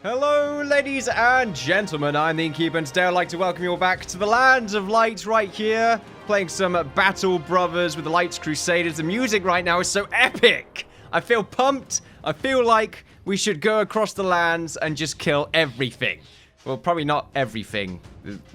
Hello, ladies and gentlemen, I'm the Innkeeper, and today I'd like to welcome you all back to the Lands of Light right here, playing some Battle Brothers with the Lights Crusaders. The music right now is so epic! I feel pumped. I feel like we should go across the lands and just kill everything. Well, probably not everything.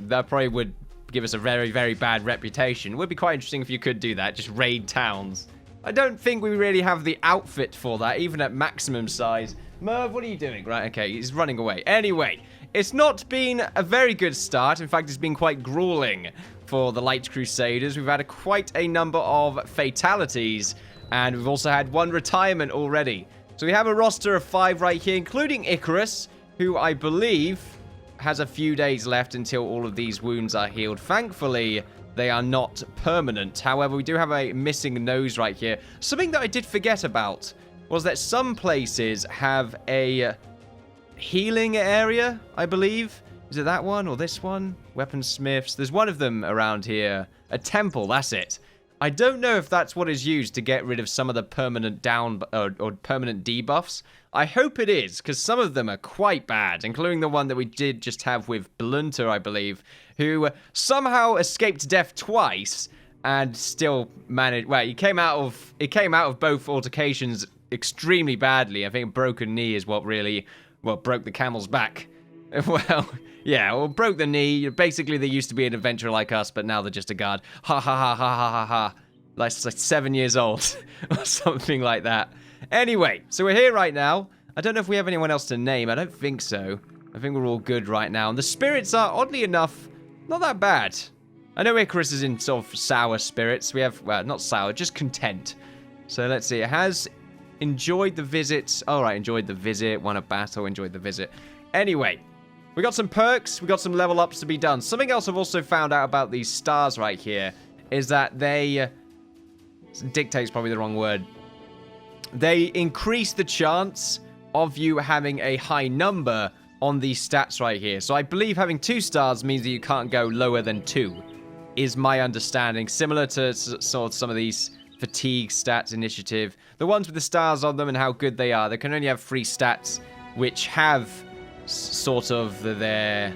That probably would give us a very, very bad reputation. It would be quite interesting if you could do that, just raid towns. I don't think we really have the outfit for that, even at maximum size. Merv, what are you doing? Right, okay, he's running away. Anyway, it's not been a very good start. In fact, it's been quite grueling for the Light Crusaders. We've had quite a number of fatalities, and we've also had one retirement already. So we have a roster of 5 right here, including Icarus, who I believe has a few days left until all of these wounds are healed. Thankfully, they are not permanent. However, we do have a missing nose right here. Something that I did forget about was that some places have a healing area, I believe. Is it that one or this one? Weaponsmiths. There's one of them around here. A temple, that's it. I don't know if that's what is used to get rid of some of the permanent down or permanent debuffs. I hope it is, because some of them are quite bad, including the one that we did just have with Blunter, I believe, who somehow escaped death twice and still managed. Well, it came out of both altercations extremely badly. I think a broken knee is what really, well, broke the camel's back. Well, yeah, well, broke the knee. Basically, they used to be an adventurer like us, but now they're just a guard. Ha ha ha ha ha ha ha. Like 7 years old or something like that. Anyway, so we're here right now. I don't know if we have anyone else to name. I don't think so. I think we're all good right now. And the spirits are, oddly enough, not that bad. I know Icarus is in sort of sour spirits. We have, well, not sour, just content. So let's see. It has enjoyed the visit. All right, enjoyed the visit. Won a battle, enjoyed the visit. Anyway, we got some perks. We got some level ups to be done. Something else I've also found out about these stars right here is that they... dictate's probably the wrong word. They increase the chance of you having a high number on these stats right here. So I believe having 2 stars means that you can't go lower than 2, is my understanding. Similar to sort of some of these fatigue stats, initiative. The ones with the stars on them and how good they are. They can only have 3 stats which have sort of their...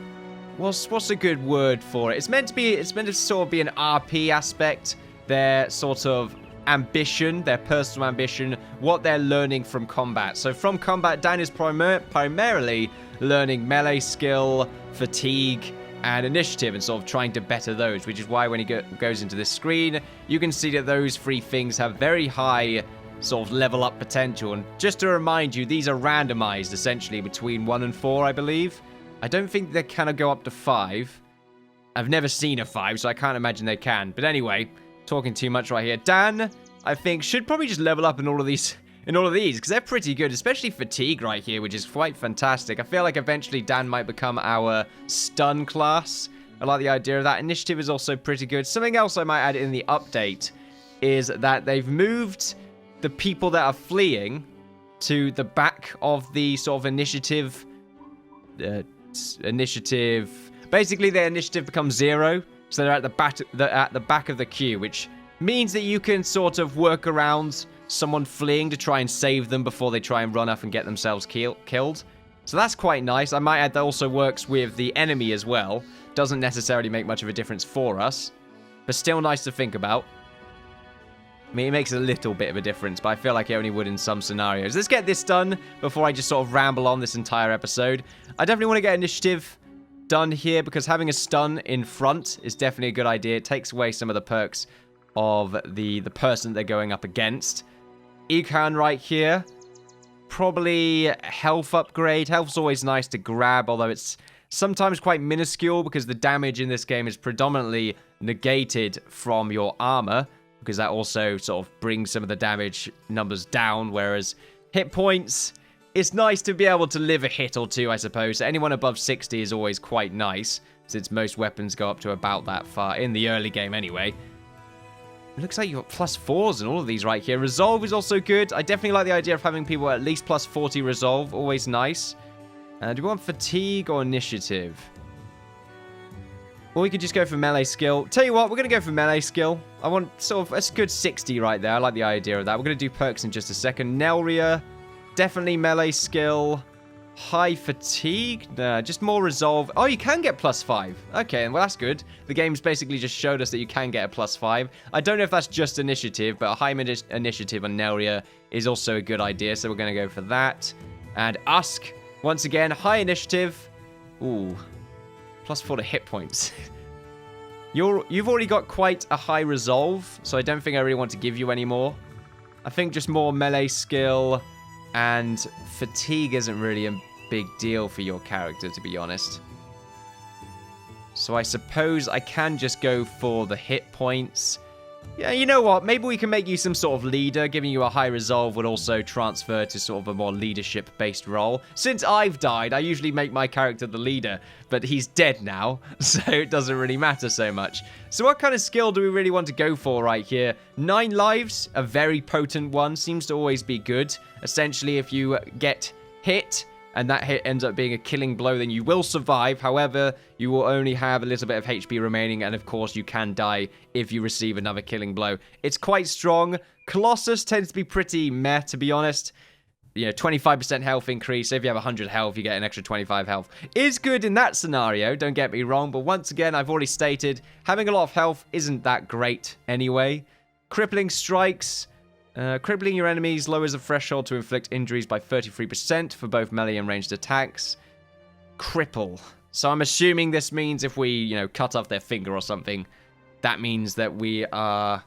What's a good word for it? It's meant to sort of be an RP aspect. Their sort of ambition, their personal ambition, what they're learning from combat. So from combat, Dan is primarily learning melee skill, fatigue, and initiative, and sort of trying to better those, which is why when he goes into this screen, you can see that those 3 things have very high sort of level up potential. And just to remind you, these are randomized essentially between 1 and 4, I believe. I don't think they can go up to 5. I've never seen a 5, so I can't imagine they can. But anyway, talking too much right here. Dan, I think, should probably just level up in all of these, because they're pretty good, especially fatigue right here, which is quite fantastic. I feel like eventually Dan might become our stun class. I like the idea of that. Initiative is also pretty good. Something else I might add in the update is that they've moved the people that are fleeing to the back of the sort of initiative. Basically, their initiative becomes 0. So they're at the back of the queue, which means that you can sort of work around someone fleeing to try and save them before they try and run off and get themselves killed. So that's quite nice. I might add that also works with the enemy as well. Doesn't necessarily make much of a difference for us, but still nice to think about. I mean, it makes a little bit of a difference, but I feel like it only would in some scenarios. Let's get this done before I just sort of ramble on this entire episode. I definitely want to get initiative done here, because having a stun in front is definitely a good idea. It takes away some of the perks of the person they're going up against. Econ right here. Probably health upgrade. Health's always nice to grab, although it's sometimes quite minuscule because the damage in this game is predominantly negated from your armor, because that also sort of brings some of the damage numbers down, whereas hit points, it's nice to be able to live a hit or two, I suppose. Anyone above 60 is always quite nice, since most weapons go up to about that far, in the early game anyway. It looks like you've got +4s and all of these right here. Resolve is also good. I definitely like the idea of having people at least +40 resolve, always nice. Do we want fatigue or initiative? Or we could just go for melee skill. Tell you what, we're going to go for melee skill. I want sort of a good 60 right there. I like the idea of that. We're going to do perks in just a second. Nelria, definitely melee skill. high fatigue? No, just more resolve. Oh, you can get +5. Okay, well, that's good. The game's basically just showed us that you can get a +5. I don't know if that's just initiative, but a high initiative on Nelia is also a good idea, so we're going to go for that. And Usk, once again, high initiative. Ooh, +4 to hit points. You've already got quite a high resolve, so I don't think I really want to give you any more. I think just more melee skill and fatigue isn't really a big deal for your character, to be honest. So I suppose I can just go for the hit points. Yeah, you know what? Maybe we can make you some sort of leader. Giving you a high resolve would also transfer to sort of a more leadership-based role. Since I've died, I usually make my character the leader, but he's dead now, so it doesn't really matter so much. So what kind of skill do we really want to go for right here? 9 lives, a very potent one, seems to always be good. Essentially, if you get hit, and that hit ends up being a killing blow, then you will survive. However, you will only have a little bit of HP remaining, and of course, you can die if you receive another killing blow. It's quite strong. Colossus tends to be pretty meh, to be honest. You know, 25% health increase. So if you have 100 health, you get an extra 25 health. Is good in that scenario, don't get me wrong, but once again, I've already stated, having a lot of health isn't that great anyway. Crippling strikes. Crippling your enemies lowers the threshold to inflict injuries by 33% for both melee and ranged attacks. Cripple. So I'm assuming this means if we, you know, cut off their finger or something, that means that we are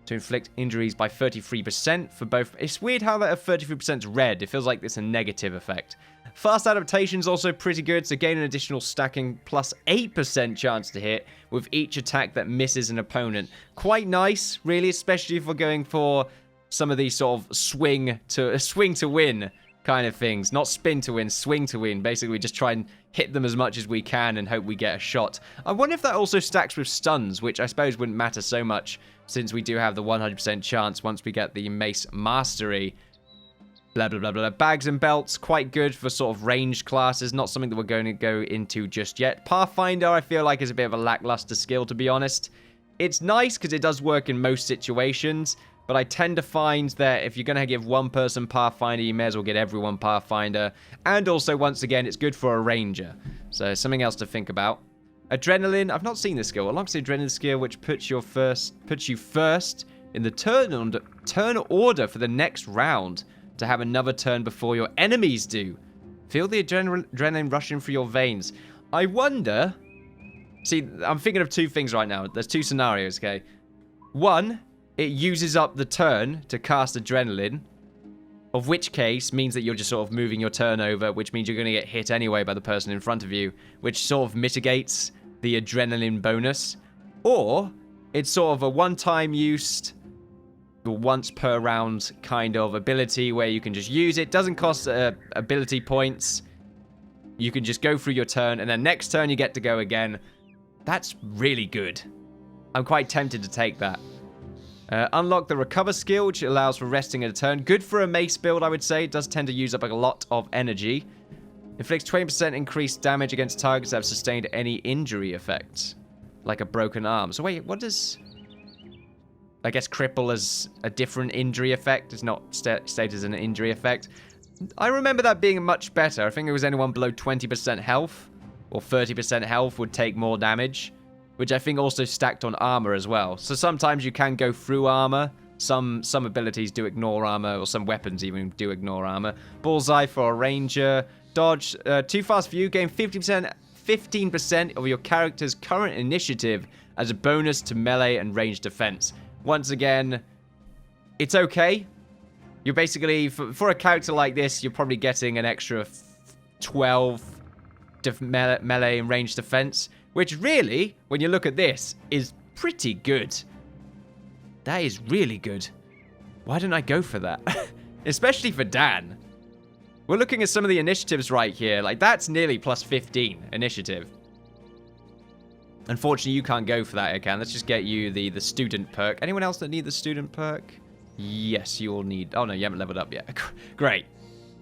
to inflict injuries by 33% for both. It's weird how that 33% is red. It feels like it's a negative effect. Fast adaptation is also pretty good, so gain an additional stacking plus 8% chance to hit with each attack that misses an opponent. Quite nice, really, especially if we're going for some of these sort of swing to win kind of things. Not spin to win, swing to win. Basically, we just try and hit them as much as we can and hope we get a shot. I wonder if that also stacks with stuns, which I suppose wouldn't matter so much since we do have the 100% chance once we get the Mace Mastery. Blah, blah, blah, blah. Bags and belts, quite good for sort of ranged classes. Not something that we're going to go into just yet. Pathfinder, I feel like, is a bit of a lackluster skill, to be honest. It's nice because it does work in most situations, but I tend to find that if you're going to give one person Pathfinder, you may as well get everyone Pathfinder. And also, once again, it's good for a ranger. So, something else to think about. Adrenaline, I've not seen this skill. Unlocks the adrenaline skill, which puts you first in the turn order for the next round, to have another turn before your enemies do. Feel the adrenaline rushing through your veins. I wonder... See, I'm thinking of two things right now. There's two scenarios, okay? One, it uses up the turn to cast adrenaline, of which case means that you're just sort of moving your turn over, which means you're going to get hit anyway by the person in front of you, which sort of mitigates the adrenaline bonus. Or, it's sort of a one-time use... once per round kind of ability where you can just use it. Doesn't cost ability points. You can just go through your turn, and then next turn you get to go again. That's really good. I'm quite tempted to take that. Unlock the recover skill, which allows for resting at a turn. Good for a mace build, I would say. It does tend to use up a lot of energy. Inflicts 20% increased damage against targets that have sustained any injury effects, like a broken arm. So wait, what does... I guess cripple as a different injury effect. It's not stated as an injury effect. I remember that being much better. I think it was anyone below 20% health or 30% health would take more damage, which I think also stacked on armor as well. So sometimes you can go through armor. Some abilities do ignore armor, or some weapons even do ignore armor. Bullseye for a ranger. Dodge. Too fast for you. Gain 15% of your character's current initiative as a bonus to melee and ranged defense. Once again, it's okay. You're basically, for a character like this, you're probably getting an extra 12 melee and ranged defense, which really, when you look at this, is pretty good. That is really good. Why didn't I go for that? Especially for Dan. We're looking at some of the initiatives right here. Like, that's nearly plus 15 initiative. Unfortunately, you can't go for that, I can. Let's just get you the student perk. Anyone else that need the student perk? Yes, you all need... Oh, no, you haven't leveled up yet. Great.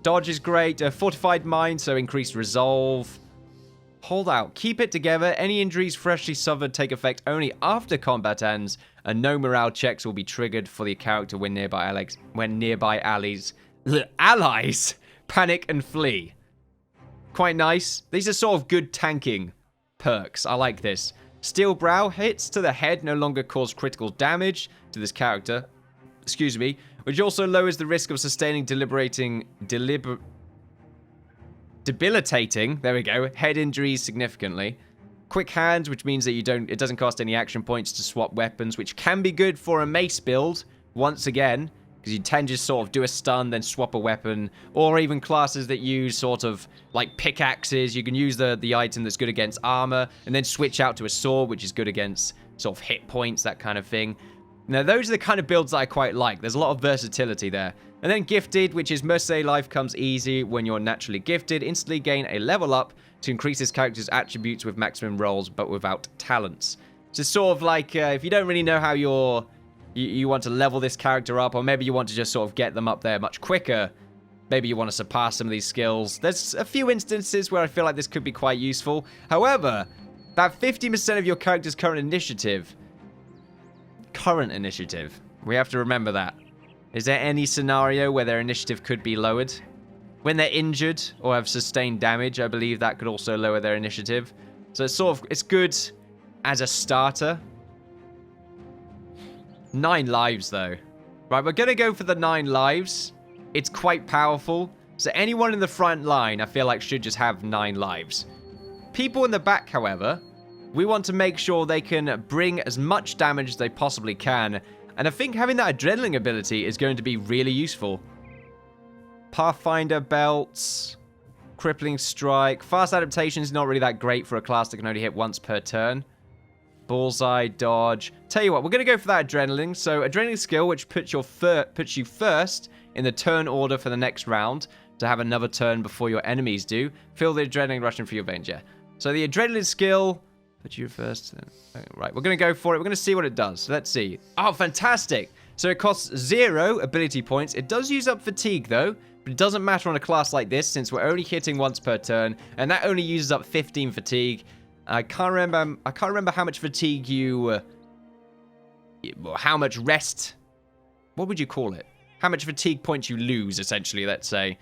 Dodge is great. Fortified mind, so increased resolve. Hold out. Keep it together. Any injuries freshly suffered take effect only after combat ends, and no morale checks will be triggered for the character when nearby allies Panic and flee. Quite nice. These are sort of good tanking perks. I like this. Steel Brow, hits to the head no longer cause critical damage to this character. Excuse me. Which also lowers the risk of sustaining debilitating, there we go, head injuries significantly. Quick Hands, which means that it doesn't cost any action points to swap weapons, which can be good for a mace build, once again, because you tend to just sort of do a stun, then swap a weapon, or even classes that use sort of like pickaxes. You can use the item that's good against armor, and then switch out to a sword, which is good against sort of hit points, that kind of thing. Now, those are the kind of builds that I quite like. There's a lot of versatility there. And then Gifted, which is mercenary life comes easy when you're naturally gifted. Instantly gain a level up to increase this character's attributes with maximum rolls, but without talents. So it's sort of like if you don't really know how you want to level this character up, or maybe you want to just sort of get them up there much quicker. Maybe you want to surpass some of these skills. There's a few instances where I feel like this could be quite useful. However, that 50% of your character's current initiative, we have to remember that. Is there any scenario where their initiative could be lowered? When they're injured or have sustained damage, I believe that could also lower their initiative. So it's good as a starter. 9 lives, though. Right, we're going to go for the 9 lives. It's quite powerful. So anyone in the front line, I feel like, should just have 9 lives. People in the back, however, we want to make sure they can bring as much damage as they possibly can. And I think having that adrenaline ability is going to be really useful. Pathfinder belts, crippling strike. Fast adaptation is not really that great for a class that can only hit once per turn. Bullseye, dodge. Tell you what, we're going to go for that adrenaline. So adrenaline skill, which puts you first in the turn order for the next round to have another turn before your enemies do. Feel the adrenaline rushing through your veins, yeah. So the adrenaline skill, put you first. Right, we're going to go for it. We're going to see what it does. So let's see. Oh, fantastic. So it costs 0 ability points. It does use up fatigue, though. But it doesn't matter on a class like this, since we're only hitting once per turn. And that only uses up 15 fatigue. I can't remember how much fatigue how much rest, what would you call it? How much fatigue points you lose, essentially, let's say,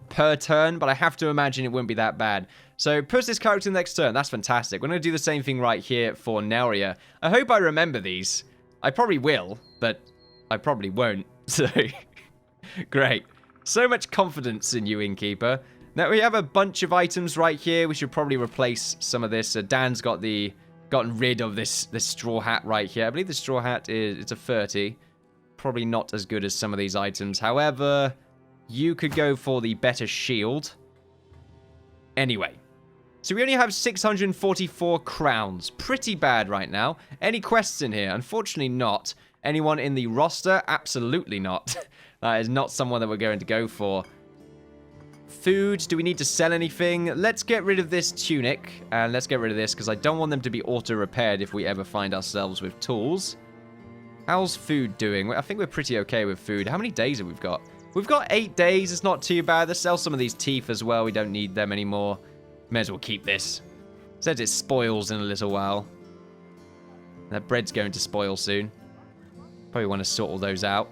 per turn, but I have to imagine it wouldn't be that bad. So, push this character next turn. That's fantastic. We're going to do the same thing right here for Neria. I hope I remember these. I probably will, but I probably won't. So, great. So much confidence in you, Innkeeper. Now, we have a bunch of items right here. We should probably replace some of this. Dan's gotten rid of this straw hat right here. I believe the straw hat it's a 30. Probably not as good as some of these items. However, you could go for the better shield. Anyway, so we only have 644 crowns. Pretty bad right now. Any quests in here? Unfortunately not. Anyone in the roster? Absolutely not. That is not someone that we're going to go for. Food, do we need to sell anything? Let's get rid of this tunic, and let's get rid of this, because I don't want them to be auto-repaired if we ever find ourselves with tools. How's food doing? I think we're pretty okay with food. How many days have we got? We've got 8 days, it's not too bad. Let's sell some of these teeth as well, we don't need them anymore. May as well keep this. It says it spoils in a little while. That bread's going to spoil soon. Probably want to sort all those out.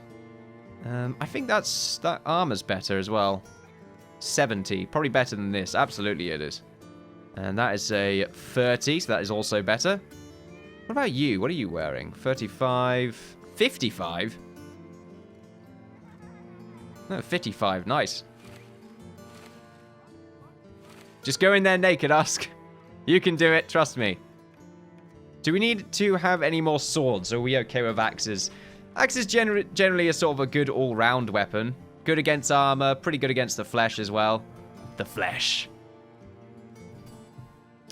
I think that armor's better as well. 70. Probably better than this. Absolutely it is. And that is a 30, so that is also better. What about you? What are you wearing? 35. 55? No, 55. Nice. Just go in there naked, Usk. You can do it. Trust me. Do we need to have any more swords? Or are we okay with axes? Axes generally are sort of a good all-round weapon. Good against armor, pretty good against the flesh as well. The flesh.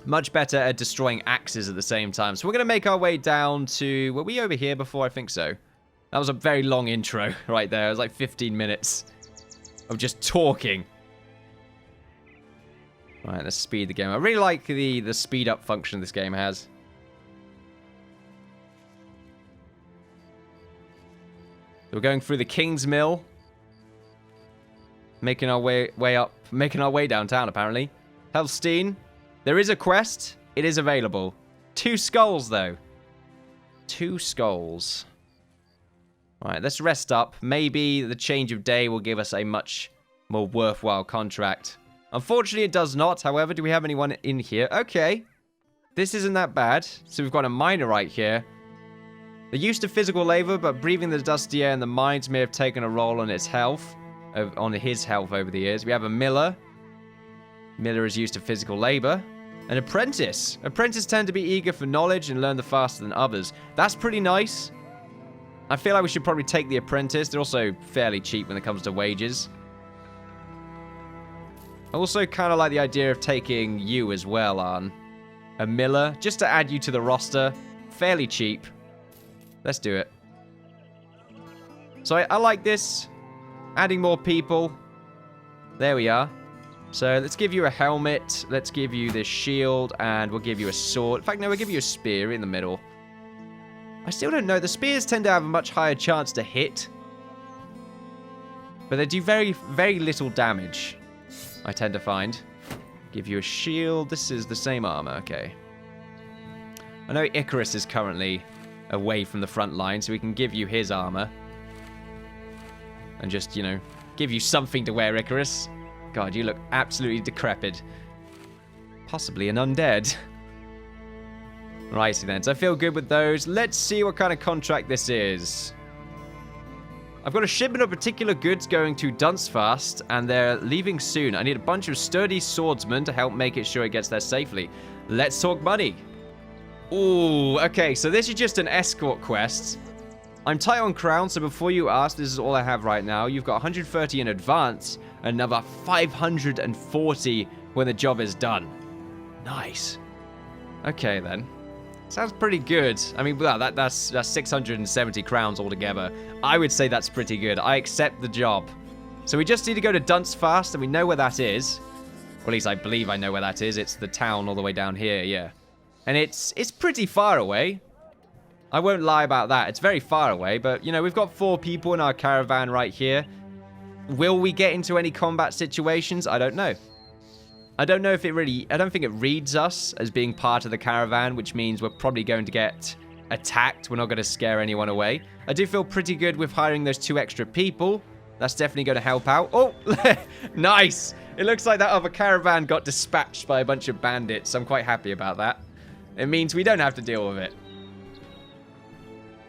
Much better at destroying axes at the same time. So we're going to make our way down to... Were we over here before? I think so. That was a very long intro right there. It was like 15 minutes of just talking. Right, let's speed the game. I really like the speed up function this game has. So we're going through the King's Mill. Making our way downtown, apparently. Helstein. There is a quest. It is available. 2 skulls, though. 2 skulls. Alright, let's rest up. Maybe the change of day will give us a much more worthwhile contract. Unfortunately, it does not. However, do we have anyone in here? Okay. This isn't that bad. So we've got a miner right here. They're used to physical labor, but breathing the dusty air in the mines may have taken a role on its health, on his health over the years. We have a miller. Miller is used to physical labor. An apprentice. Apprentices tend to be eager for knowledge and learn the faster than others. That's pretty nice. I feel like we should probably take the apprentice. They're also fairly cheap when it comes to wages. I also kind of like the idea of taking you as well, Arn. A miller, just to add you to the roster. Fairly cheap. Let's do it. So I like this. Adding more people. There we are. So let's give you a helmet. Let's give you this shield. And we'll give you a sword. In fact, no, we'll give you a spear in the middle. I still don't know. The spears tend to have a much higher chance to hit. But they do very, very little damage. I tend to find. Give you a shield. This is the same armor. Okay. I know Icarus is currently away from the front line, so we can give you his armor. And just, you know, give you something to wear, Icarus. God, you look absolutely decrepit. Possibly an undead. Righty then. So I feel good with those. Let's see what kind of contract this is. I've got a shipment of particular goods going to Dunstfast, and they're leaving soon. I need a bunch of sturdy swordsmen to help make it sure it gets there safely. Let's talk money. Ooh, okay, so this is just an escort quest. I'm tight on crown, so before you ask, this is all I have right now. You've got 130 in advance, another 540 when the job is done. Nice. Okay, then. Sounds pretty good. I mean, well, that's 670 crowns altogether. I would say that's pretty good. I accept the job. So we just need to go to Dunstfast, and we know where that is. Or at least I believe I know where that is. It's the town all the way down here, yeah. And it's pretty far away. I won't lie about that. It's very far away, but, you know, we've got 4 people in our caravan right here. Will we get into any combat situations? I don't know. I don't know if it really... I don't think it reads us as being part of the caravan, which means we're probably going to get attacked. We're not going to scare anyone away. I do feel pretty good with hiring those 2 extra people. That's definitely going to help out. Oh, nice. It looks like that other caravan got dispatched by a bunch of bandits. I'm quite happy about that. It means we don't have to deal with it.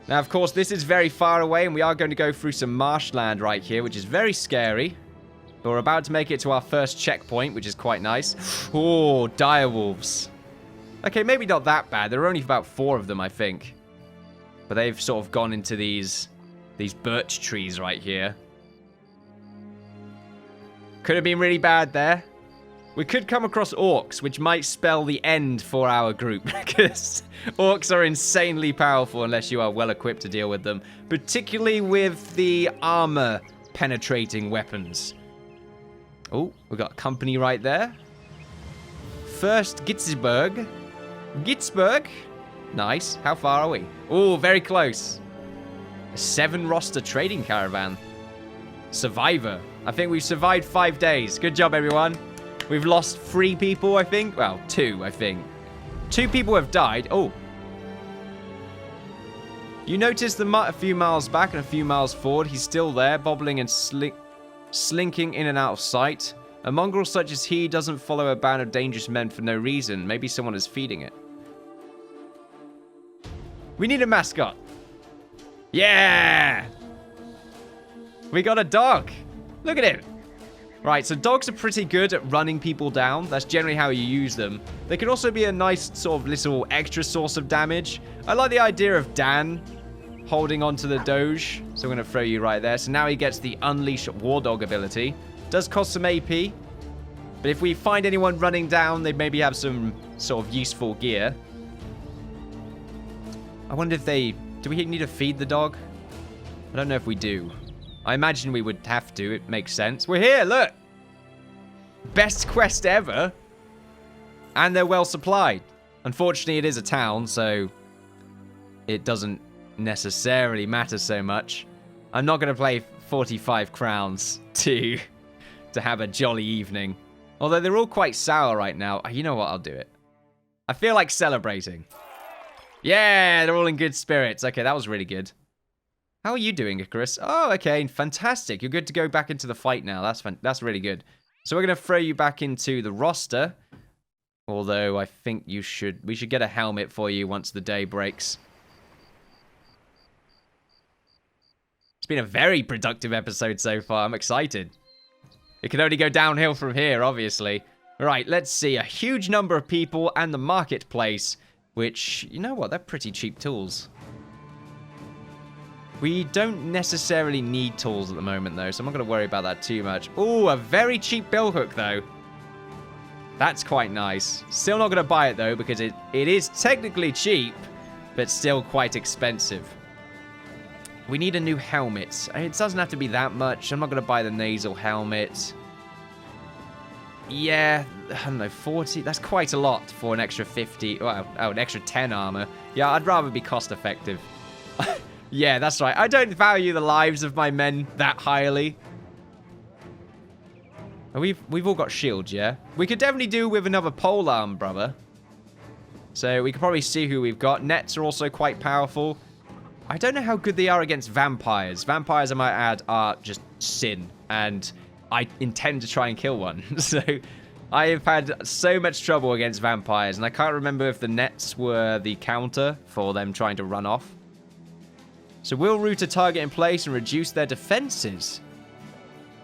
Now, of course, this is very far away, and we are going to go through some marshland right here, which is very scary. But we're about to make it to our first checkpoint, which is quite nice. Oh, direwolves. Okay, maybe not that bad. There are only about 4 of them, I think. But they've sort of gone into these birch trees right here. Could have been really bad there. We could come across orcs, which might spell the end for our group. Because orcs are insanely powerful unless you are well equipped to deal with them. Particularly with the armor penetrating weapons. Oh, we got company right there. First, Gitzburg. Gitzburg. Nice. How far are we? Oh, very close. A 7 roster trading caravan. Survivor. I think we've survived 5 days. Good job, everyone. We've lost 3 people, I think. Well, 2, I think. 2 people have died. Oh. You notice a few miles back and a few miles forward. He's still there, bobbling and slinking in and out of sight. A mongrel such as he doesn't follow a band of dangerous men for no reason. Maybe someone is feeding it. We need a mascot. Yeah! We got a dog. Look at him. Right, so dogs are pretty good at running people down. That's generally how you use them. They can also be a nice sort of little extra source of damage. I like the idea of Dan holding onto the Doge. So I'm going to throw you right there. So now he gets the Unleash War Dog ability. Does cost some AP. But if we find anyone running down, they maybe have some sort of useful gear. I wonder if they... Do we need to feed the dog? I don't know if we do. I imagine we would have to. It makes sense. We're here, look! Best quest ever. And they're well supplied. Unfortunately, it is a town, so it doesn't necessarily matter so much. I'm not going to play 45 crowns to have a jolly evening. Although they're all quite sour right now. You know what? I'll do it. I feel like celebrating. Yeah, they're all in good spirits. Okay, that was really good. How are you doing, Icarus? Oh, okay, fantastic. You're good to go back into the fight now. That's really good. So we're going to throw you back into the roster. Although I think we should get a helmet for you once the day breaks. It's been a very productive episode so far. I'm excited. It can only go downhill from here, obviously. Right, let's see. A huge number of people and the marketplace, which, you know what, they're pretty cheap tools. We don't necessarily need tools at the moment, though, so I'm not going to worry about that too much. Ooh, a very cheap billhook, though. That's quite nice. Still not going to buy it, though, because it is technically cheap, but still quite expensive. We need a new helmet. It doesn't have to be that much. I'm not going to buy the nasal helmet. Yeah, I don't know, 40? That's quite a lot for an extra 50. Well, an extra 10 armor. Yeah, I'd rather be cost effective. Yeah, that's right. I don't value the lives of my men that highly. We've all got shields, yeah? We could definitely do with another polearm, brother. So we could probably see who we've got. Nets are also quite powerful. I don't know how good they are against vampires. Vampires, I might add, are just sin. And I intend to try and kill one. So I have had so much trouble against vampires. And I can't remember if the nets were the counter for them trying to run off. So we'll root a target in place and reduce their defenses.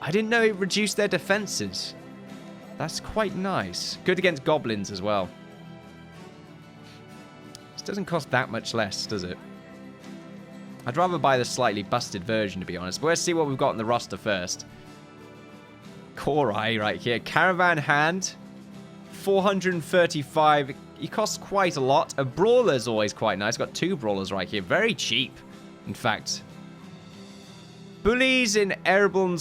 I didn't know it reduced their defenses. That's quite nice. Good against goblins as well. This doesn't cost that much less, does it? I'd rather buy the slightly busted version, to be honest. But let's see what we've got in the roster first. Korai right here. Caravan hand. 435. He costs quite a lot. A brawler's always quite nice. Got 2 brawlers right here. Very cheap. In fact, Bullies in Guy's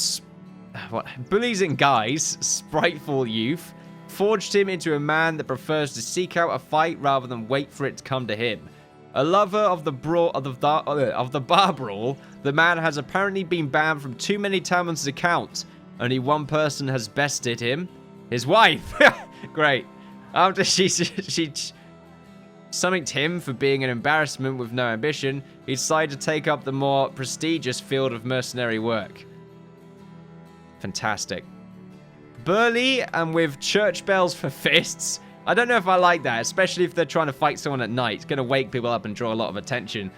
spriteful youth forged him into a man that prefers to seek out a fight rather than wait for it to come to him. A lover of the bar brawl, the man has apparently been banned from too many taverns to count. Only one person has bested him, his wife. Great. After she summoned him for being an embarrassment with no ambition, he decided to take up the more prestigious field of mercenary work. Fantastic. Burly and with church bells for fists. I don't know if I like that, especially if they're trying to fight someone at night. It's going to wake people up and draw a lot of attention.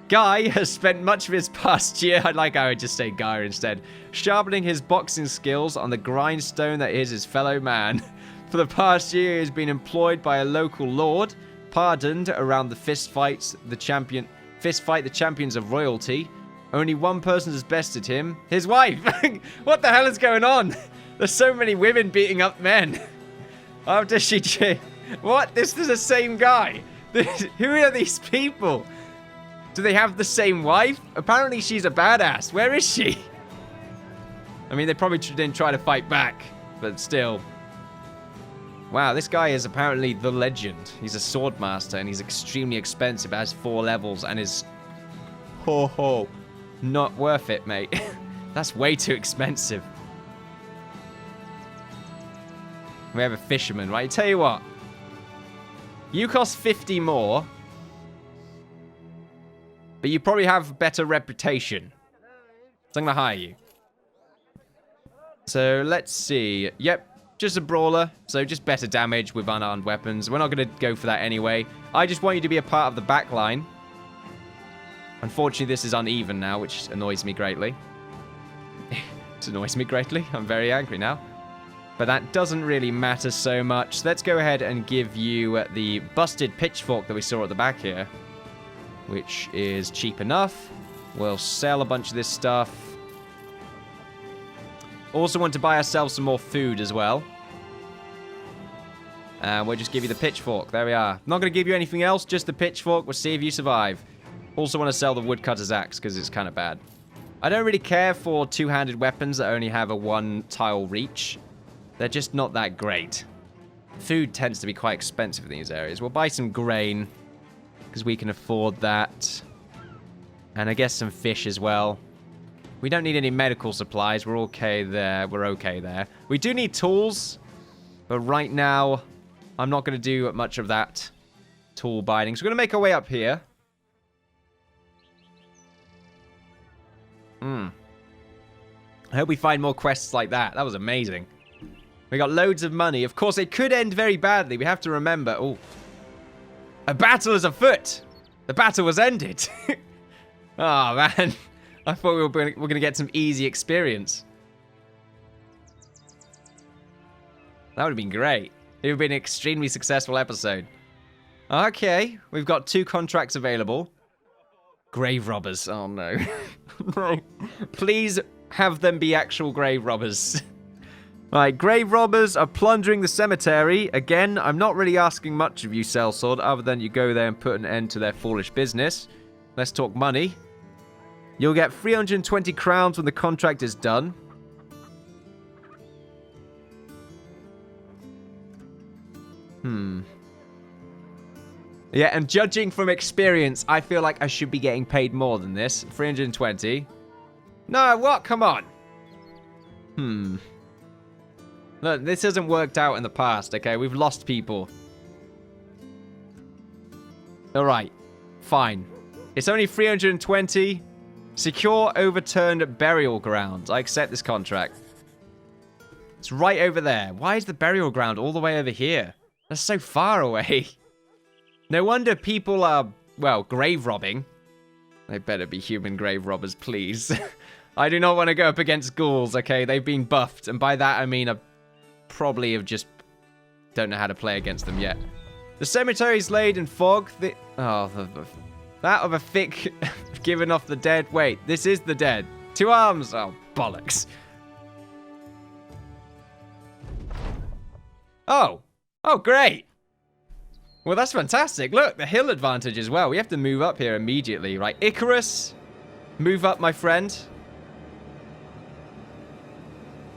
Guy has spent much of his past year, I like how I would just say Guy instead, sharpening his boxing skills on the grindstone that is his fellow man. For the past year, he has been employed by a local lord, pardoned around the fist fight the champions of royalty. Only one person has bested him, his wife. What the hell is going on? There's so many women beating up men. After she... What? This is the same guy. Who are these people? Do they have the same wife? Apparently she's a badass. Where is she? I mean, they probably didn't try to fight back, but still. Wow, this guy is apparently the legend. He's a sword master, and he's extremely expensive, has 4 levels, and is... not worth it, mate. That's way too expensive. We have a fisherman, right? Tell you what. You cost 50 more, but you probably have a better reputation. So I'm going to hire you. So let's see. Yep. Just a brawler, so just better damage with unarmed weapons. We're not going to go for that anyway. I just want you to be a part of the back line. Unfortunately, this is uneven now, which annoys me greatly. It annoys me greatly. I'm very angry now. But that doesn't really matter so much. Let's go ahead and give you the busted pitchfork that we saw at the back here, which is cheap enough. We'll sell a bunch of this stuff. Also want to buy ourselves some more food as well. And we'll just give you the pitchfork. There we are. Not going to give you anything else, just the pitchfork. We'll see if you survive. Also want to sell the woodcutter's axe because it's kind of bad. I don't really care for 2-handed weapons that only have a 1-tile reach. They're just not that great. Food tends to be quite expensive in these areas. We'll buy some grain because we can afford that. And I guess some fish as well. We don't need any medical supplies. We're okay there. We're okay there. We do need tools. But right now, I'm not going to do much of that tool binding. So we're going to make our way up here. I hope we find more quests like that. That was amazing. We got loads of money. Of course, it could end very badly. We have to remember. Oh, a battle is afoot. The battle was ended. Oh, man. I thought we were going to get some easy experience. That would have been great. It would have been an extremely successful episode. Okay, we've got 2 contracts available. Grave robbers. Oh, no. Please have them be actual grave robbers. Right, grave robbers are plundering the cemetery. Again, I'm not really asking much of you, Sellsword, other than you go there and put an end to their foolish business. Let's talk money. You'll get 320 crowns when the contract is done. Yeah, and judging from experience, I feel like I should be getting paid more than this. 320. No, what? Come on. Look, this hasn't worked out in the past, okay? We've lost people. Alright. Fine. It's only 320. Secure overturned burial grounds. I accept this contract. It's right over there. Why is the burial ground all the way over here? That's so far away. No wonder people are, well, grave robbing. They better be human grave robbers, please. I do not want to go up against ghouls, okay? They've been buffed, and by that I mean I probably have just don't know how to play against them yet. The cemetery's laid in fog. That of a thick giving off the dead. Wait, this is the dead. 2 arms. Oh, bollocks. Oh, great. Well, that's fantastic. Look, the hill advantage as well. We have to move up here immediately, right? Icarus, move up, my friend.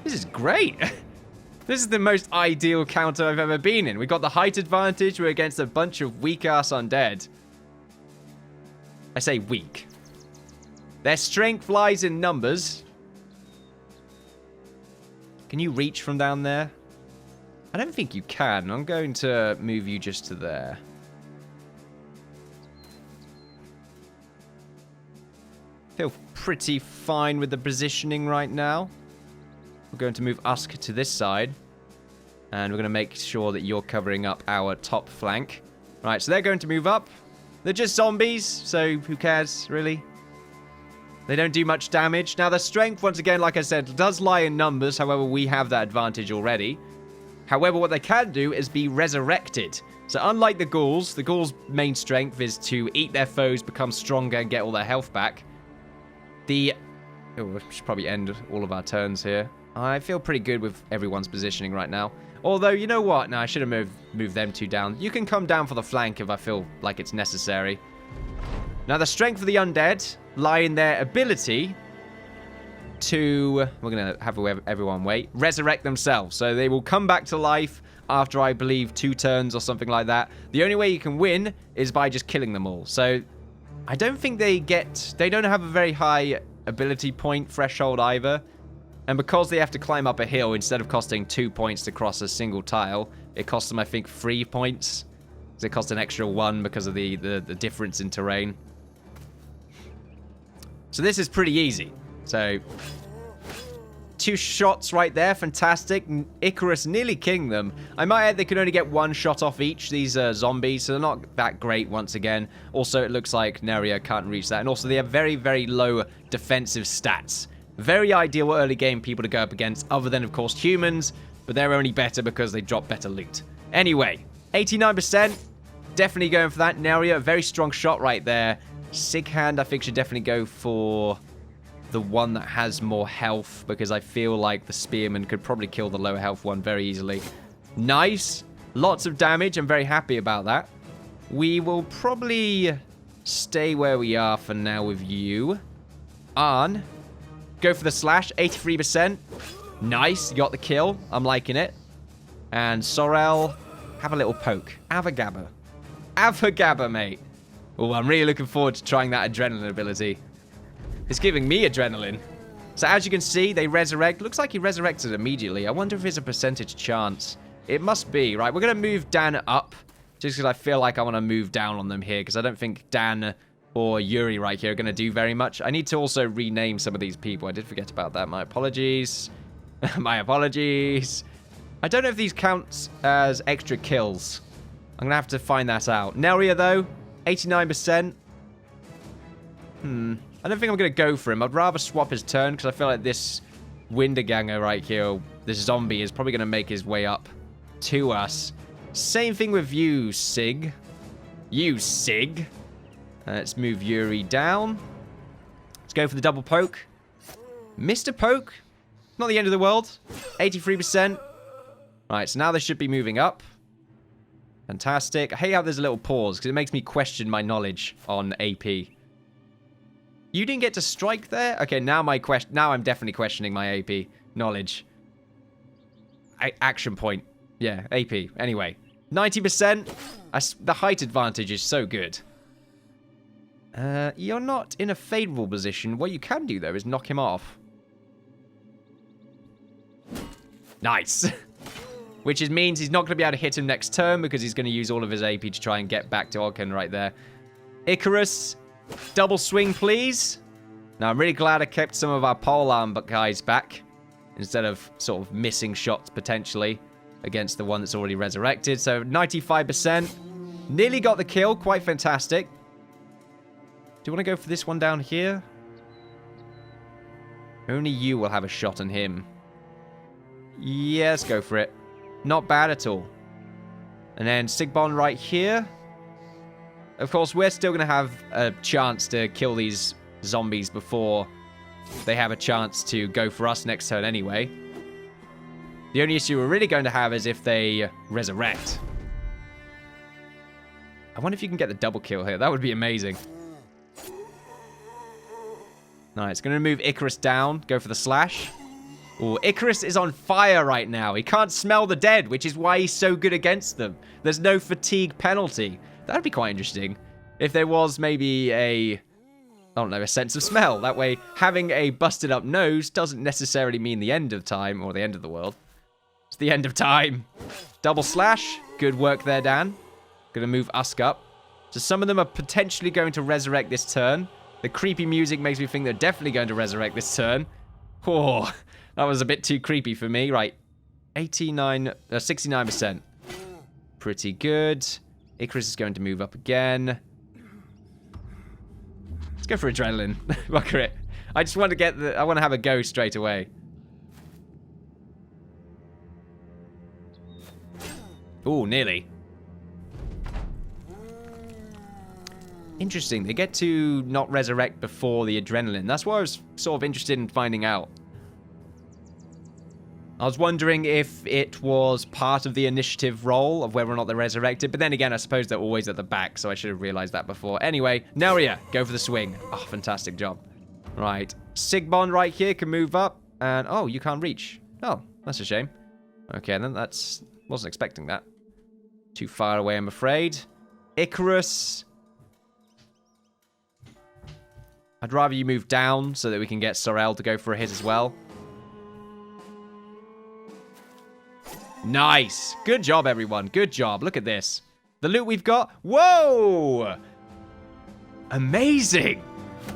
This is great. This is the most ideal counter I've ever been in. We got the height advantage. We're against a bunch of weak-ass undead. I say weak. Their strength lies in numbers. Can you reach from down there? I don't think you can. I'm going to move you just to there. Feel pretty fine with the positioning right now. We're going to move Usk to this side. And we're going to make sure that you're covering up our top flank. Right, so they're going to move up. They're just zombies, so who cares, really? They don't do much damage. Now, their strength, once again, like I said, does lie in numbers. However, we have that advantage already. However, what they can do is be resurrected. So unlike the ghouls' main strength is to eat their foes, become stronger, and get all their health back. We should probably end all of our turns here. I feel pretty good with everyone's positioning right now. Although, you know what? No, I should have moved them 2 down. You can come down for the flank if I feel like it's necessary. Now, the strength of the undead lie in their ability to, we're going to have everyone wait, resurrect themselves. So they will come back to life after, I believe, 2 turns or something like that. The only way you can win is by just killing them all. So I don't think they don't have a very high ability point threshold either. And because they have to climb up a hill, instead of costing 2 points to cross a single tile, it costs them, I think, 3 points. So it costs an extra 1 because of the difference in terrain. So this is pretty easy. So 2 shots right there, fantastic. Icarus nearly killed them. I might add they can only get 1 shot off each, these zombies, so they're not that great once again. Also, it looks like Neria can't reach that. And also, they have very, very low defensive stats. Very ideal early game people to go up against, other than, of course, humans, but they're only better because they drop better loot. Anyway, 89%, definitely going for that. Neria, a very strong shot right there. Sighand, I think, should definitely go for the one that has more health, because I feel like the spearman could probably kill the lower health one very easily. Nice. Lots of damage. I'm very happy about that. We will probably stay where we are for now with you. Arn, go for the slash. 83%. Nice. You got the kill. I'm liking it. And Sorel, have a little poke. Avagabba. Avagabba, mate. Oh, I'm really looking forward to trying that adrenaline ability. It's giving me adrenaline. So as you can see, they resurrect. Looks like he resurrected immediately. I wonder if it's a percentage chance. It must be. Right, we're going to move Dan up. Just because I feel like I want to move down on them here. Because I don't think Dan or Yuri right here are going to do very much. I need to also rename some of these people. I did forget about that. My apologies. My apologies. I don't know if these count as extra kills. I'm going to have to find that out. Neria, though, 89%. I don't think I'm going to go for him. I'd rather swap his turn because I feel like this Winderganger right here, this zombie, is probably going to make his way up to us. Same thing with you, Sig. You, Sig. Let's move Yuri down. Let's go for the double poke. Mr. Poke. Not the end of the world. 83%. Right, so now they should be moving up. Fantastic. I hate how there's a little pause because it makes me question my knowledge on AP. You didn't get to strike there? Okay, now I'm definitely questioning my AP knowledge. Action point. Yeah, AP. Anyway, 90%. The height advantage is so good. You're not in a favorable position. What you can do, though, is knock him off. Nice. Which means he's not going to be able to hit him next turn because he's going to use all of his AP to try and get back to Ogden right there. Icarus, double swing, please. Now, I'm really glad I kept some of our polearm guys back instead of sort of missing shots potentially against the one that's already resurrected. So 95%. Nearly got the kill. Quite fantastic. Do you want to go for this one down here? Only you will have a shot on him. Yeah, let's go for it. Not bad at all. And then Sigbon right here. Of course, we're still going to have a chance to kill these zombies before they have a chance to go for us next turn anyway. The only issue we're really going to have is if they resurrect. I wonder if you can get the double kill here. That would be amazing. Nice. Going to move Icarus down. Go for the slash. Oh, Icarus is on fire right now. He can't smell the dead, which is why he's so good against them. There's no fatigue penalty. That'd be quite interesting. If there was maybe a sense of smell. That way, having a busted up nose doesn't necessarily mean the end of time or the end of the world. It's the end of time. Double slash. Good work there, Dan. Gonna move Usk up. So some of them are potentially going to resurrect this turn. The creepy music makes me think they're definitely going to resurrect this turn. Oh, that was a bit too creepy for me. Right. 69%. Pretty good. Icarus is going to move up again. Let's go for adrenaline. Fuck it. I just want to I want to have a go straight away. Ooh, nearly. Interesting. They get to not resurrect before the adrenaline. That's what I was sort of interested in finding out. I was wondering if it was part of the initiative roll of whether or not they're resurrected. But then again, I suppose they're always at the back, so I should have realized that before. Anyway, Neria, go for the swing. Oh, fantastic job. Right. Sigbon right here can move up. And, oh, you can't reach. Oh, that's a shame. Okay, then that's... Wasn't expecting that. Too far away, I'm afraid. Icarus. I'd rather you move down so that we can get Sorel to go for a hit as well. Nice. Good job, everyone. Good job. Look at this. The loot we've got. Whoa! Amazing.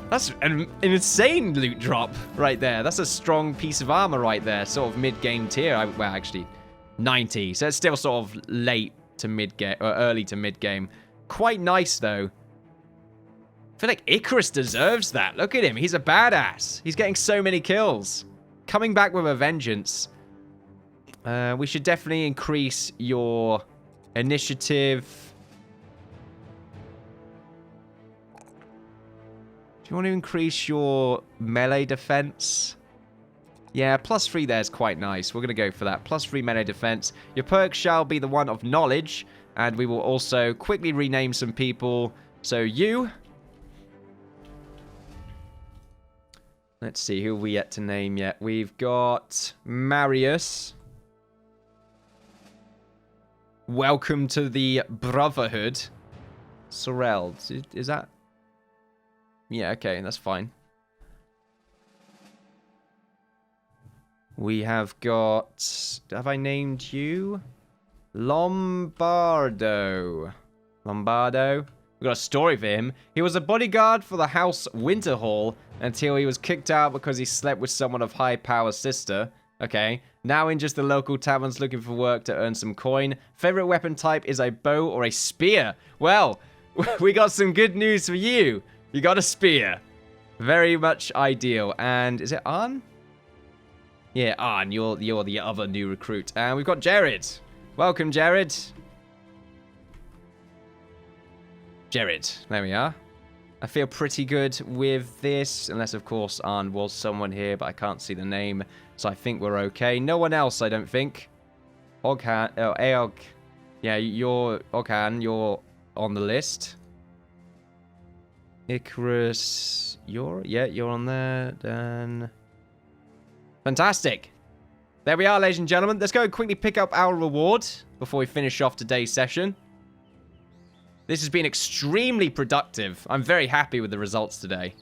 That's an insane loot drop right there. That's a strong piece of armor right there. Sort of mid-game tier. Well, actually, 90. So it's still sort of late to mid-game, or early to mid-game. Quite nice, though. I feel like Icarus deserves that. Look at him. He's a badass. He's getting so many kills. Coming back with a vengeance. We should definitely increase your initiative. Do you want to increase your melee defense? Yeah, +3 there is quite nice. We're going to go for that. +3 melee defense. Your perk shall be the one of knowledge. And we will also quickly rename some people. So you... Let's see, who have we yet to name yet? We've got Marius. Welcome to the Brotherhood. Sorel, is that... Yeah, okay, that's fine. We have got... Have I named you? Lombardo. Lombardo. We've got a story for him. He was a bodyguard for the House Winterhall until he was kicked out because he slept with someone of high power's sister. Okay. Now in just the local taverns looking for work to earn some coin. Favorite weapon type is a bow or a spear. Well, we got some good news for you. You got a spear. Very much ideal. And is it Arn? Yeah, Arn, you're the other new recruit. And we've got Jared. Welcome, Jared. Jared, there we are. I feel pretty good with this, unless, of course, Arn was someone here, but I can't see the name, so I think we're okay. No one else, I don't think. Oghan, oh, Aog. Yeah, you're, Oghan, you're on the list. Icarus, you're on there, then. Fantastic. There we are, ladies and gentlemen. Let's go and quickly pick up our reward before we finish off today's session. This has been extremely productive. I'm very happy with the results today.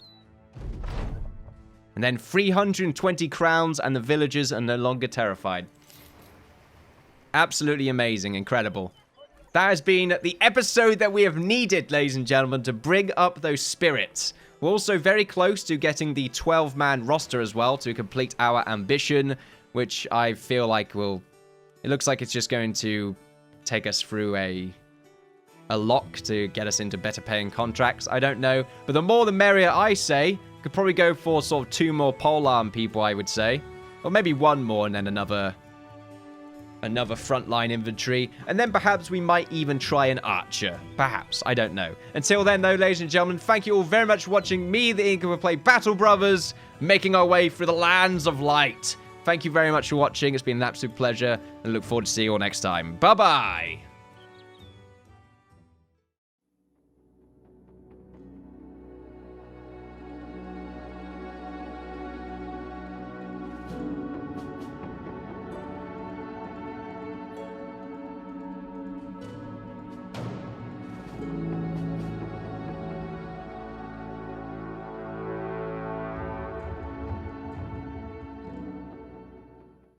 And then 320 crowns and the villagers are no longer terrified. Absolutely amazing. Incredible. That has been the episode that we have needed, ladies and gentlemen, to bring up those spirits. We're also very close to getting the 12-man roster as well to complete our ambition, which I feel like will... It looks like it's just going to take us through a lock to get us into better paying contracts. I don't know. But the more the merrier, I say. Could probably go for sort of 2 more polearm people, I would say. Or maybe 1 more and then another frontline infantry. And then perhaps we might even try an archer. Perhaps. I don't know. Until then, though, ladies and gentlemen, thank you all very much for watching me, the Innkeeper, play Battle Brothers, making our way through the lands of light. Thank you very much for watching. It's been an absolute pleasure. And I look forward to seeing you all next time. Bye-bye.